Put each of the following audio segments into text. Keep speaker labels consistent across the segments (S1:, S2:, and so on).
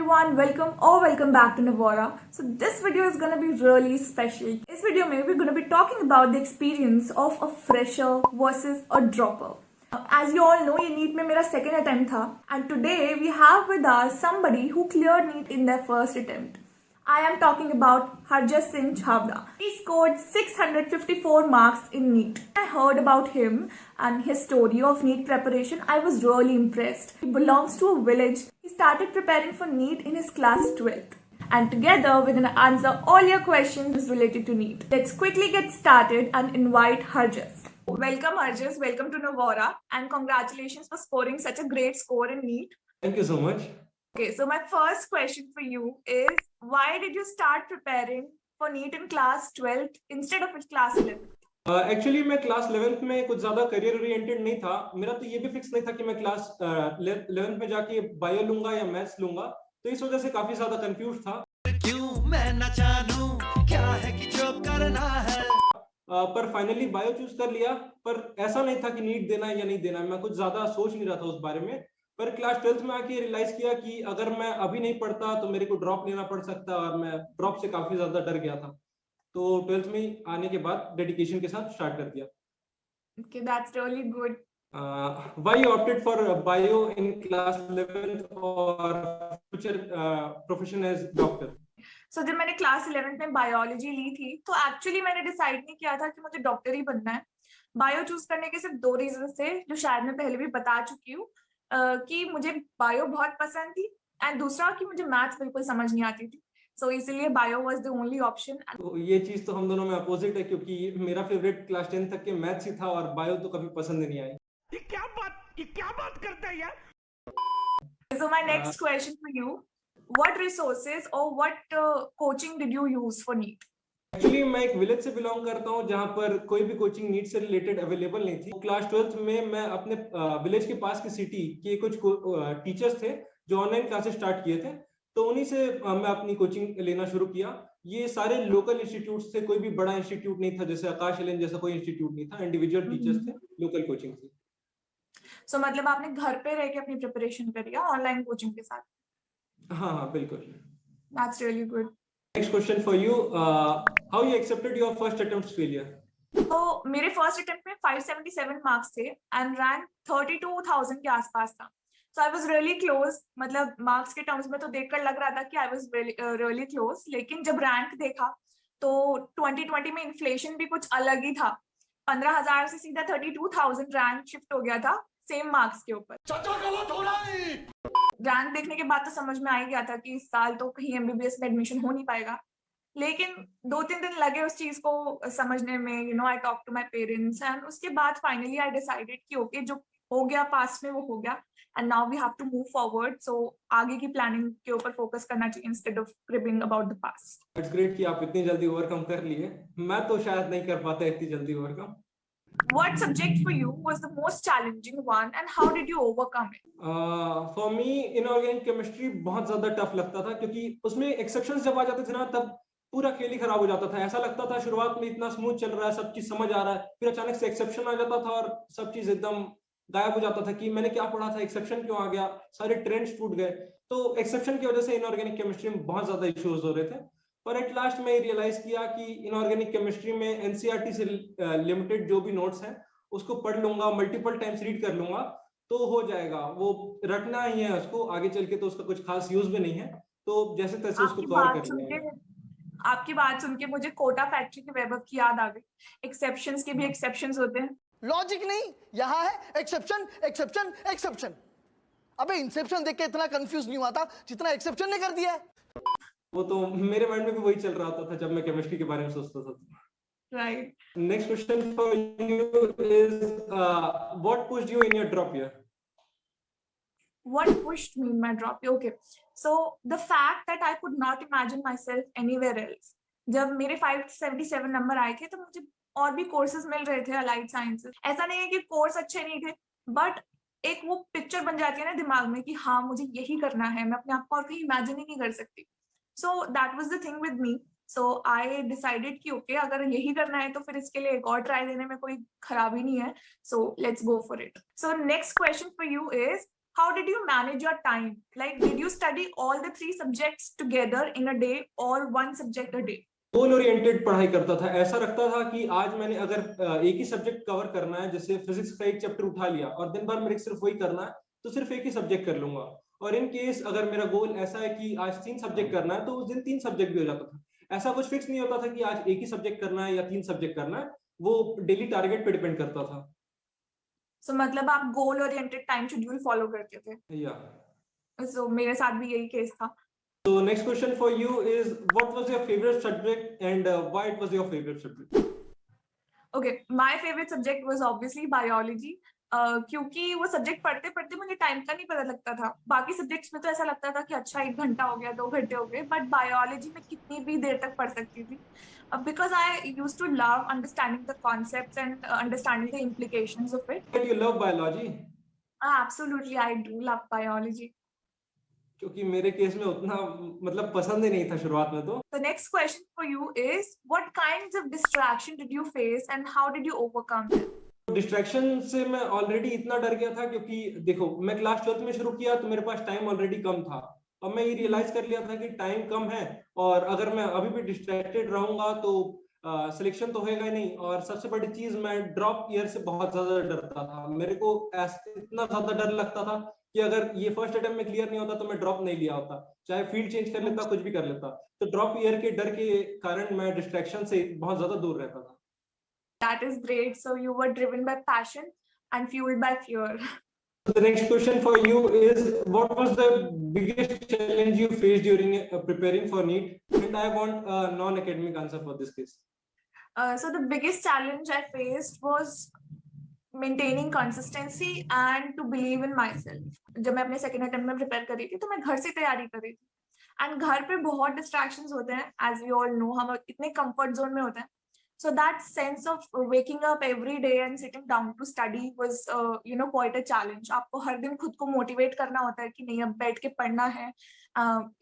S1: everyone, welcome back to Navora. So this video is gonna be really special. This video में we're gonna be talking about the experience of a fresher versus a dropper. As you all know, ये NEET में मेरा second attempt था, and today we have with us somebody who cleared NEET in their first attempt. I am talking about Harjas Singh Chhavda. He scored 654 marks in NEET. I heard about him and his story of NEET preparation. I was really impressed. He belongs to a village. He started preparing for NEET in his class 12th. And together we're going to answer all your questions related to NEET. Let's quickly get started and invite Harjas. Welcome Harjas, welcome to Navora, and congratulations for scoring such a great score in NEET.
S2: Thank you so much.
S1: Okay, so my first question for you is, why did you start preparing for NEET in class 12th instead of in class 11th?
S2: Actually मैं class 11th में कुछ ज्यादा career oriented नहीं था. मेरा तो ये भी फिक्स नहीं था कि मैं क्लास 11th में जाके बायो लूंगा या मैथ्स लूंगा, तो इस वजह से काफी ज्यादा कंफ्यूज था.
S3: क्यों मैं न जानूं क्या है कि जो करना है.
S2: पर फाइनली बायो चूज कर लिया. पर ऐसा नहीं था कि नीट देना है या नहीं देना है, मैं कुछ ज्यादा सोच नहीं रहा था उस बारे में. पर क्लास 12th में आके रियलाइज किया कि अगर मैं अभी नहीं पढ़ता तो मेरे को ड्रॉप लेना पड़ सकता, और मैं ड्रॉप से काफी ज्यादा डर गया था. तो 12th में आने के बाद डेडिकेशन के साथ स्टार्ट कर दिया.
S1: Okay, that's really good.
S2: Why you opted for bio in class 11th or future profession as doctor?
S1: So जब मैंने क्लास 11th में बायोलॉजी ली थी तो एक्चुअली मैंने डिसाइड नहीं किया था कि मुझे डॉक्टर ही बनना है. बायो चूज करने के सिर्फ दो रीजन थे जो शायद मैं पहले भी बता चुकी हूँ, कि मुझे बायो बहुत पसंद थी एंड दूसरा कि मुझे मैथ्स बिल्कुल समझ नहीं आती थी. सो इसीलिए bio was the only option.
S2: तो ये चीज तो हम दोनों में अपोजिट है, क्योंकि मेरा फेवरेट क्लास 10 तक के मैथ्स ही था और बायो तो कभी पसंद नहीं आई.
S3: ये क्या बात करता है यार.
S1: So my next question for you, what resources or what coaching did you use for NEET?
S2: Actually मैं एक विलेज से बिलोंग करता हूँ जहाँ पर कोई भी कोचिंग नीट से रिलेटेड अवेलेबल नहीं थी. क्लास 12th में मैं अपने विलेज के पास की सिटी के कुछ टीचर्स थे जो ऑनलाइन क्लासेस स्टार्ट किए थे, तो उन्हीं से मैं अपनी कोचिंग लेना शुरू किया. ये सारे लोकल इंस्टीट्यूट्स थे, कोई भी बड़ा इंस्टीट्यूट नहीं था, जैसे आकाश एलेन जैसा कोई इंस्टीट्यूट नहीं था. इंडिविजुअल टीचर्स थे, लोकल कोचिंग थी.
S1: So मतलब आपने घर पे रह के अपनी प्रिपरेशन करी है ऑनलाइन कोचिंग के साथ?
S2: हाँ, बिल्कुल.
S1: That's really good.
S2: Next question for you. How you accepted your first attempt failure?
S1: तो मेरे फर्स्ट अटेम्प्ट में 577 मार्क्स थे एंड रैंक 32,000 के आसपास था. सो आई वाज रियली क्लोज. मतलब मार्क्स के टर्म्स में तो देखकर लग रहा था कि आई वाज रियली क्लोज, लेकिन जब रैंक देखा तो 2020 में इन्फ्लेशन भी कुछ अलग ही था. 15,000 से सीधा 32,000 रैंक शिफ्ट हो गया था सेम मार्क्स के ऊपर. रैंक देखने के बाद तो समझ में आ ही गया था कि इस साल तो कहीं एमबीबीएस में एडमिशन हो नहीं पाएगा. लेकिन 2-3 दिन लगे उस चीज को समझने में. I talk to my parents and उसके बाद फाइनली आई डिसाइडेड कि ओके, जो हो गया पास्ट में वो हो गया and now we have to move forward. So आगे की प्लानिंग के ऊपर फोकस करना चाहिए instead of cribbing about the past.
S2: It's great कि आप इतनी जल्दी ओवरकम कर लिए. मैं तो शायद नहीं कर पाता इतनी जल्दी overcome.
S1: What subject for you was the most challenging one and how did you overcome it?
S2: For me, inorganic chemistry बहुत ज्यादा टफ लगता था, क्योंकि उसमें एक्सेप्शंस जब आ जाते थे ना, तब पूरा खेल ही खराब हो जाता था. ऐसा लगता था शुरुआत में इतना स्मूथ चल रहा है, सब चीज समझ आ रहा है, फिर अचानक से एक्सेप्शन आ जाता था और सब चीज एकदम गायब हो जाता था कि मैंने क्या पढ़ा था, एक्सेप्शन क्यों आ गया, सारे ट्रेंड्स टूट गए. तो एक्सेप्शन की वजह से इनऑर्गेनिक केमिस्ट्री में बहुत ज्यादा इश्यूज हो रहे थे. पर एट लास्ट में रियलाइज किया कि इनऑर्गेनिक केमिस्ट्री में एनसीईआरटी से लिमिटेड जो भी नोट्स हैं उसको पढ़ लूंगा, मल्टीपल टाइम्स रीड कर लूंगा तो हो जाएगा. वो रटना ही है उसको, आगे चल के तो उसका कुछ खास यूज भी नहीं है, तो जैसे तैसे उसको कवर कर लिया.
S1: आपकी बात सुन के मुझे कोटा फैक्ट्री के वैभव की याद आ गई. एक्सेप्शंस के भी एक्सेप्शंस होते हैं.
S4: लॉजिक नहीं, यहाँ है एक्सेप्शन एक्सेप्शन एक्सेप्शन. अबे इंसेप्शन देख के इतना कंफ्यूज नहीं हुआ था जितना एक्सेप्शन ने कर दिया है.
S2: वो तो मेरे माइंड में भी वही चल रहा था जब मैं केमिस्ट्री के बारे में सोचता था.
S1: Right.
S2: Next question for you is, what pushed you in your drop year?
S1: What pushed me in my drop year? Okay, so the fact that I could not imagine myself anywhere else. जब मेरे 577 number आए थे तो मुझे और भी courses मिल रहे थे अलाइड साइंसेस. ऐसा नहीं है कि कोर्स अच्छे नहीं थे, बट एक वो पिक्चर बन जाती है ना दिमाग में कि हाँ मुझे यही करना है, मैं अपने आप को और कहीं इमेजिन ही नहीं कर सकती. So that was the thing with me. So I decided कि ओके, अगर यही करना है तो फिर इसके लिए एक और ट्राई देने में कोई खराबी नहीं है. So let's go for it. So next question for you is, how did you manage your time? Like, did you study all the 3 subjects together in a day or one subject a day?
S2: Goal oriented पढ़ाई करता था। ऐसा रखता था कि आज मैंने अगर एक ही सब्जेक्ट कवर करना है, जैसे फिजिक्स का एक चैप्टर उठा लिया और दिन भर मेरे सिर्फ वही करना है, तो सिर्फ एक ही सब्जेक्ट कर लूंगा। और इन केस अगर मेरा गोल ऐसा है कि आज 3 सब्जेक्ट करना है, तो उस दिन 3 सब्जेक्ट भी हो जाता था। ऐसा कुछ फिक्स नहीं होता था कि आज एक ही सब्जेक्ट करना है या 3 सब्जेक्ट करना है, वो डेली टारगेट पे डिपेंड करता था।
S1: So मतलब आप goal oriented time schedule follow करते थे।
S2: या
S1: So मेरे साथ भी यही केस था।
S2: So next question for you is, what was your favorite subject and why it was your favorite subject?
S1: Okay, my favorite subject was obviously biology. क्योंकि वो सब्जेक्ट पढ़ते पढ़ते मुझे टाइम का नहीं पता लगता था। बाकी सब्जेक्ट्स में तो ऐसा लगता था कि अच्छा 1 घंटा हो गया, 2 घंटे हो गए, बट बायोलॉजी में कितनी भी देर तक पढ़ सकती थी, because I used to love understanding the concepts and understanding the implications of it.
S2: But you love biology?
S1: Absolutely, I do love biology.
S2: क्योंकि मेरे केस में उतना मतलब पसंद ही नहीं था शुरुआत में तो।
S1: The next question for you is, what kinds of distraction did you face and how did you overcome them?
S2: Distraction से मैं ऑलरेडी इतना डर गया था, क्योंकि देखो मैं क्लास 12th में शुरू किया तो मेरे पास टाइम ऑलरेडी कम था, और मैं ये रियलाइज कर लिया था कि टाइम कम है और अगर मैं अभी भी डिस्ट्रैक्टेड रहूंगा तो सिलेक्शन तो होएगा ही नहीं। और सबसे बड़ी चीज, मैं ड्रॉप ईयर से बहुत ज्यादा डरता था। मेरे को इतना ज्यादा डर लगता था कि अगर ये फर्स्ट अटेम्प्ट में क्लियर नहीं होता तो मैं ड्रॉप नहीं लिया होता, चाहे फील्ड चेंज कर लेता, कुछ भी कर लेता। तो ड्रॉप ईयर के डर के कारण मैं डिस्ट्रैक्शन से बहुत ज्यादा दूर रहता था।
S1: That is great. So you were driven by passion and fueled by fear.
S2: The next question for you is, what was the biggest challenge you faced during preparing for NEET? And I want a non-academic answer for this case.
S1: So the biggest challenge I faced was maintaining consistency and to believe in myself. जब मैं अपने second attempt में prepare कर रही थी, तो मैं घर से तैयारी कर रही थी। And घर पे बहुत distractions होते हैं, as we all know, हम इतने comfort zone में होते हैं। So that sense of waking up every day and sitting down to study was, quite a challenge. आपको हर दिन खुद को motivate करना होता है कि नहीं, अब बैठ के पढ़ना है,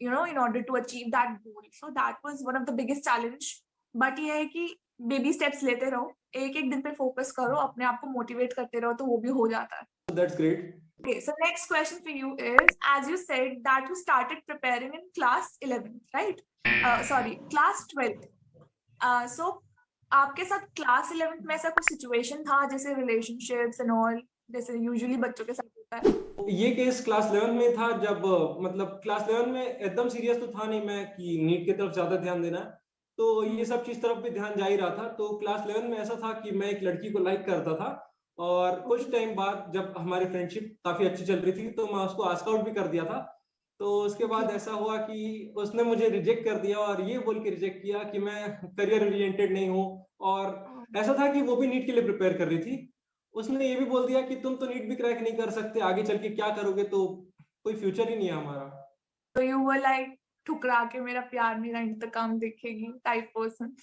S1: in order to achieve that goal. So that was one of the biggest challenge. But ये है कि baby steps लेते रहो, एक एक दिन पे focus करो, अपने आप को motivate करते रहो, तो वो भी हो जाता है।
S2: So that's great.
S1: Okay, so next question for you is, as you said that you started preparing in class 11th, right? Class 12th. So आपके साथ क्लास 11th में ऐसा कुछ सिचुएशन था, जैसे रिलेशनशिप्स एंड ऑल, जैसे यूजुअली बच्चों के साथ होता है?
S2: ये केस क्लास 11 में था, जब मतलब क्लास 11 में एकदम सीरियस तो था नहीं मैं कि नीट की तरफ ज्यादा ध्यान देना, तो ये सब चीज तरफ भी ध्यान जा ही रहा था। तो क्लास 11 में ऐसा था कि मैं एक लड़की को लाइक करता था, और कुछ टाइम बाद जब हमारी फ्रेंडशिप काफी अच्छी चल रही थी तो मैं उसको आस्क आउट भी कर दिया था। तो उसके बाद ऐसा हुआ कि उसने मुझे रिजेक्ट कर दिया, और ये बोल के रिजेक्ट किया कि मैं करियर ओरिएंटेड नहीं हूँ। और ऐसा था कि वो भी नीट के लिए प्रिपेयर कर रही थी। उसने ये भी बोल दिया कि तुम तो नीट भी क्रैक नहीं कर सकते, आगे चल के क्या करोगे, तो कोई फ्यूचर ही नहीं है हमारा।
S1: तो यू वर लाइक, ठुकरा के मेरा प्यार मेरा इंतकाम देखेगी टाइप पर्सन?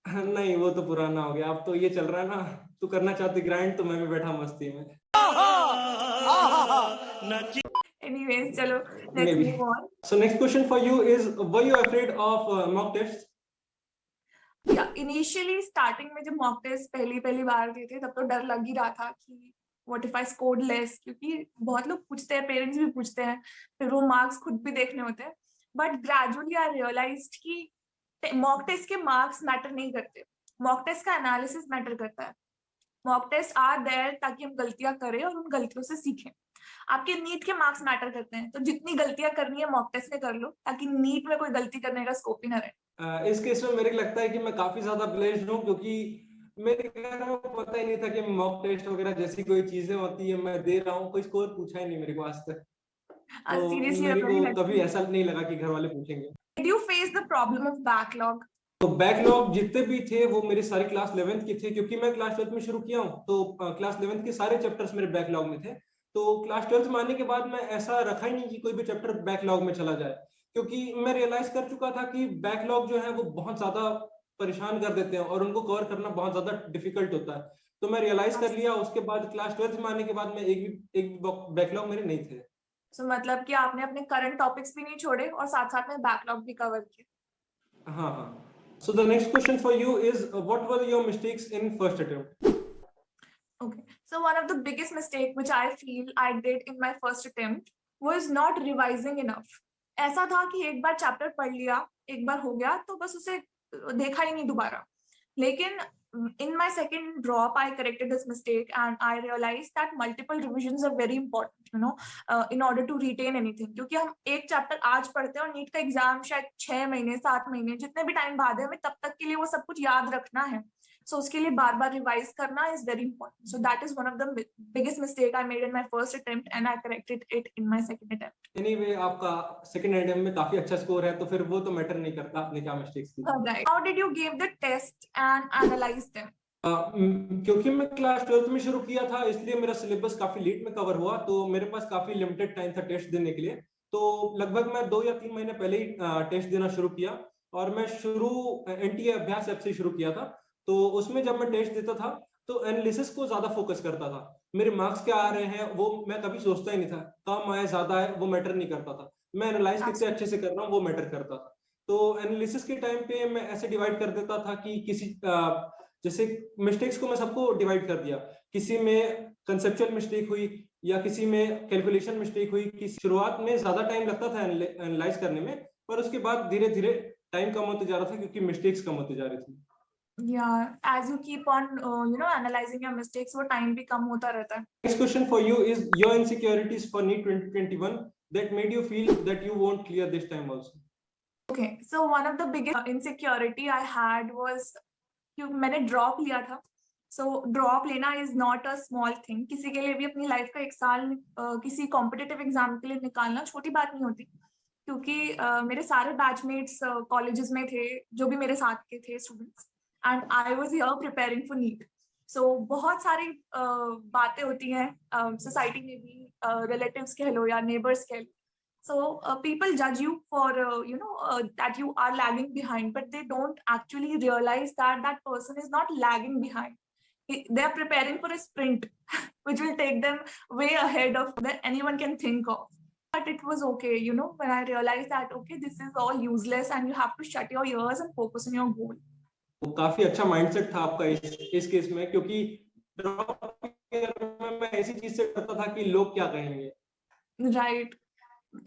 S2: नहीं, वो तो पुराना हो गया। अब तो ये चल रहा है ना, तू करना चाहती ग्राइंड तो मैं भी बैठा मस्ती में।
S1: Anyways, चलो let's
S2: Maybe.
S1: move on.
S2: So next question for you is, were you afraid of mock tests?
S1: या इनिशियली स्टार्टिंग में जब मॉक टेस्ट पहली बार दिए थे, तब तो डर लग ही रहा था कि what if I scored less, क्योंकि बहुत लोग पूछते हैं, पेरेंट्स भी पूछते हैं, फिर वो मार्क्स खुद भी देखने होते हैं। बट ग्रेजुअली आई रियलाइज्ड कि मॉक टेस्ट के मार्क्स मैटर नहीं करते, मॉक टेस्ट का एनालिसिस मैटर करता है। मॉक टेस्ट आर देयर ताकि हम गलतियां करें और उन गलतियों से सीखें। आपके नीट के मार्क्स मैटर करते हैं, तो जितनी गलतियां करनी है मॉक टेस्ट में कर लो, ताकि नीट में कोई गलती करने का स्कोप ही ना रहे।
S2: इस केस में मेरे को लगता है कि मैं काफी ज्यादा ब्लेस्ड हूँ, क्योंकि मेरे घर में पता ही नहीं था कि मॉक टेस्ट वगैरह जैसी कोई चीजें होती है, मैं दे रहा हूँ। कोई स्कोर पूछा ही नहीं मेरे को आज तक, तो मेरे को कभी ऐसा नहीं लगा कि घर वाले पूछेंगे।
S1: Did you face the problem of backlog?
S2: तो बैकलॉग जितने भी थे वो मेरे सारे क्लास 11th के थे, क्योंकि मैं क्लास 12th में शुरू किया हूँ, तो क्लास 11th के सारे चैप्टर्स मेरे बैकलॉग में थे। तो क्लास 12th में आने के बाद मैं ऐसा रखा ही नहीं कि कोई भी चैप्टर बैकलॉग में चला जाए, क्योंकि मैं रियलाइज कर चुका था कि बैकलॉग जो है वो बहुत ज्यादा परेशान कर देते हैं और उनको कवर करना बहुत ज्यादा डिफिकल्ट होता है। तो मैं रियलाइज कर लिया, उसके बाद क्लास 12th में आने के बाद में एक बैकलॉग मेरे नहीं थे।
S1: So, मतलब कि आपने अपने करंट टॉपिक्स भी नहीं छोड़े और साथ साथ में बैकलॉग भी कवर किए।
S2: हाँ। So the next question for you is, what were your mistakes in first attempt?
S1: Okay. So one of the biggest mistake which I feel I did in my first attempt was not revising enough. ऐसा था कि एक बार chapter पढ़ लिया, एक बार हो गया तो बस उसे देखा ही नहीं दोबारा. लेकिन in my second drop, I corrected this mistake and I realized that multiple revisions are very important, in order to retain anything. क्योंकि हम एक चैप्टर आज पढ़ते हैं और नीट का एग्जाम शायद 6 महीने 7 महीने जितने भी टाइम बाद है हमें तब तक के लिए वो सब कुछ याद रखना है. So उसके लिए बार बार रिवाइज करना is very important. So that is one of the biggest mistake I made in my first attempt and I corrected it in my second attempt.
S2: Anyway, आपका सेकंड अटेम्प्ट में काफी अच्छा स्कोर है, तो फिर वो तो मैटर नहीं करता आपने क्या मिस्टेक्स की.
S1: Right. How did you give the test and analyze them?
S2: क्योंकि मैं क्लास 12th में शुरू किया था इसलिए मेरा सिलेबस काफी लेट में कवर हुआ, तो मेरे पास काफी लिमिटेड टाइम था टेस्ट देने के लिए. तो लगभग मैं 2 या 3 महीने पहले ही टेस्ट देना शुरू किया और मैं शुरू एनटीए अभ्यास ऐप से शुरू किया था. तो उसमें जब मैं टेस्ट देता था तो एनालिसिस को ज्यादा फोकस करता था. मेरे मार्क्स क्या आ रहे हैं वो मैं कभी सोचता ही नहीं था. कम आए ज्यादा आए वो मैटर नहीं करता था. मैं एनालाइज कितने अच्छे से कर रहा हूँ वो मैटर करता था. तो एनालिसिस के टाइम पे मैं ऐसे डिवाइड कर देता था कि किसी जैसे मिस्टेक्स को मैं सबको डिवाइड कर दिया. किसी में कंसेप्चुअल मिस्टेक हुई या किसी में कैलकुलेशन मिस्टेक हुई. किसी शुरुआत में ज्यादा टाइम लगता था एनालाइज करने में, पर उसके बाद धीरे धीरे टाइम कम होते जा रहा था क्योंकि मिस्टेक्स कम होते जा रही थी.
S1: Yeah, as you keep on, analyzing your mistakes, वो time भी कम होता रहता है.
S2: Next question for you is your insecurities for NEET 2021 that made you feel that you won't clear this time also.
S1: Okay, so one of the biggest insecurity I had was कि मैंने drop लिया था. So drop लेना is not a small thing. किसी के लिए भी अपनी लाइफ का एक साल किसी कॉम्पिटिटिव एग्जाम के लिए निकालना छोटी बात नहीं होती. क्योंकि मेरे सारे बैचमेट्स कॉलेजेस में थे जो भी मेरे साथ के थे students and I was here preparing for NEET. So बहुत सारी बातें होती हैं सोसाइटी में भी, रिलेटिव्स कह लो या नेबर्स कह लो. So people judge you for that you are lagging behind, but they don't actually realize that that person is not lagging behind. They are preparing for a sprint which will take them way ahead of that anyone can think of. But it was okay, when I realized that okay, this is all useless and you have to shut your ears and focus on your goal.
S2: वो काफी अच्छा mindset था आपका इस case में, क्योंकि drop में मैं ऐसी चीज से करता था कि लोग क्या कहेंगे.
S1: Right.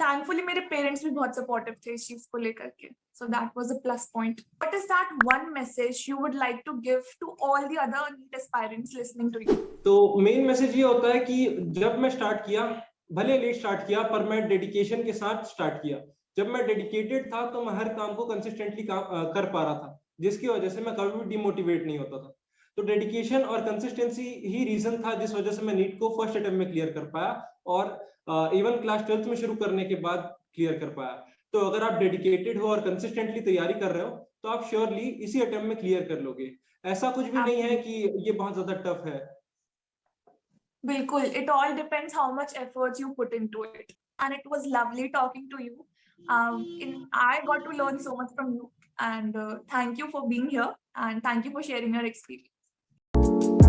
S1: Thankfully मेरे पेरेंट्स भी बहुत सपोर्टिव थे इस चीज को लेकर के. So that was a plus point. What is that one message you would like to give to all the other NEET aspirants listening to you?
S2: तो मेन मैसेज ये होता है कि जब मैं स्टार्ट किया, भले लेट स्टार्ट किया, पर मैं डेडिकेशन के साथ स्टार्ट किया. जब मैं डेडिकेटेड था तो मैं हर काम को कंसिस्टेंटली कर पा रहा था, जिसकी वजह से मैं कभी भी डिमोटिवेट नहीं होता था. तो डेडिकेशन और कंसिस्टेंसी ही रीजन था जिस वजह से मैं नीट को फर्स्ट अटेम्प्ट में क्लियर कर पाया और इवन क्लास 12th में शुरू करने के बाद क्लियर कर पाया. तो अगर आप डेडिकेटेड हो और कंसिस्टेंटली तैयारी कर रहे हो तो आप श्योरली इसी अटेम्प्ट में क्लियर कर लोगे. ऐसा कुछ भी नहीं है कि ये बहुत ज्यादा टफ है.
S1: बिल्कुल, it all depends how much efforts you put into it. And it was lovely talking to you. I got to learn so much from you and thank you for being here and thank you for sharing your experience.